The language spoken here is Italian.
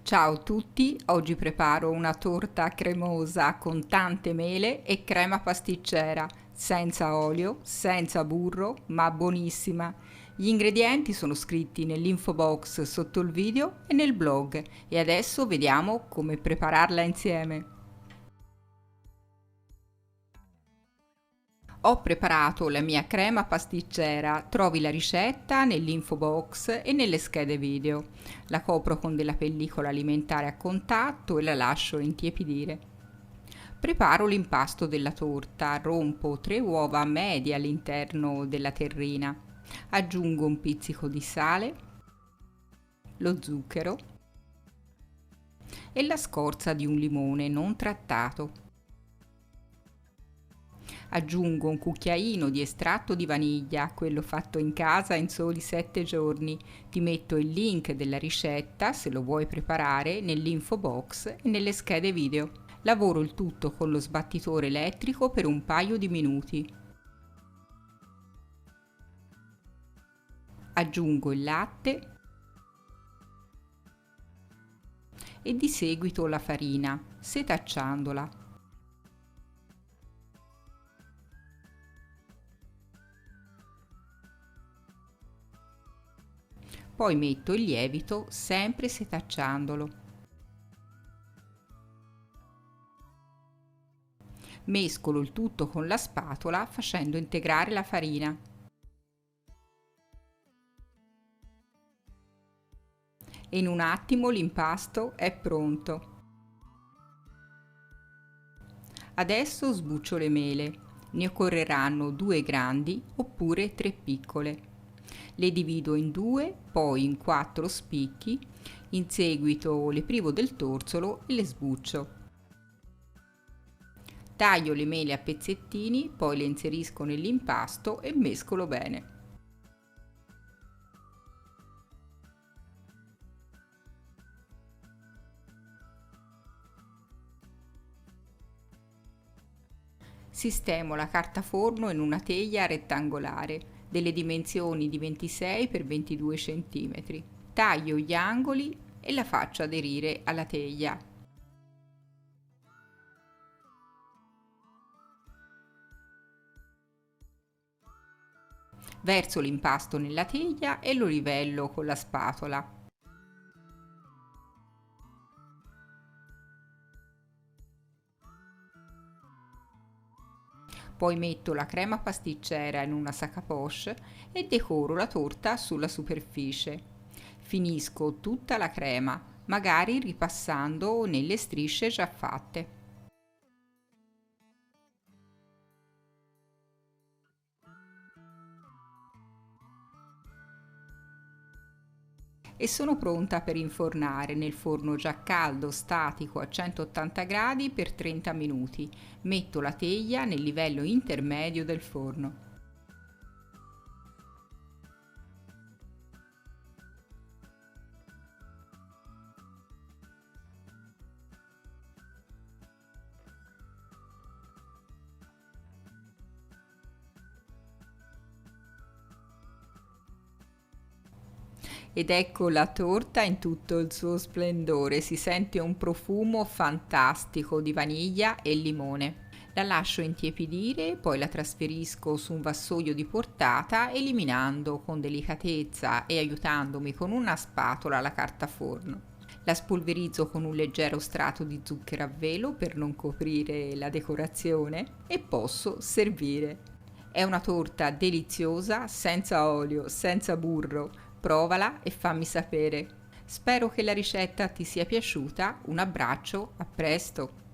Ciao a tutti, oggi preparo una torta cremosa con tante mele e crema pasticcera, senza olio, senza burro, ma buonissima. Gli ingredienti sono scritti nell'info box sotto il video e nel blog e adesso vediamo come prepararla insieme. Ho preparato la mia crema pasticcera, trovi la ricetta nell'info box e nelle schede video. La copro con della pellicola alimentare a contatto e la lascio intiepidire. Preparo l'impasto della torta, rompo 3 uova medie all'interno della terrina. Aggiungo un pizzico di sale, lo zucchero e la scorza di un limone non trattato. Aggiungo un cucchiaino di estratto di vaniglia, quello fatto in casa in soli 7 giorni. Ti metto il link della ricetta, se lo vuoi preparare, nell'info box e nelle schede video. Lavoro il tutto con lo sbattitore elettrico per un paio di minuti. Aggiungo il latte e di seguito la farina, setacciandola. Poi metto il lievito sempre setacciandolo. Mescolo il tutto con la spatola facendo integrare la farina. E in un attimo l'impasto è pronto. Adesso sbuccio le mele. Ne occorreranno 2 grandi oppure 3 piccole. Le divido in 2, poi in 4 spicchi, in seguito le privo del torsolo e le sbuccio. Taglio le mele a pezzettini, poi le inserisco nell'impasto e mescolo bene. Sistemo la carta forno in una teglia rettangolare delle dimensioni di 26 x 22 cm. Taglio gli angoli e la faccio aderire alla teglia. Verso l'impasto nella teglia e lo livello con la spatola. Poi metto la crema pasticcera in una sac à poche e decoro la torta sulla superficie. Finisco tutta la crema, magari ripassando nelle strisce già fatte. E sono pronta per infornare nel forno già caldo statico a 180 gradi per 30 minuti. Metto la teglia nel livello intermedio del forno. Ed ecco la torta in tutto il suo splendore, si sente un profumo fantastico di vaniglia e limone. La lascio intiepidire, poi la trasferisco su un vassoio di portata, eliminando con delicatezza e aiutandomi con una spatola la carta forno. La spolverizzo con un leggero strato di zucchero a velo per non coprire la decorazione e posso servire. È una torta deliziosa, senza olio, senza burro. Provala e fammi sapere. Spero che la ricetta ti sia piaciuta. Un abbraccio, a presto!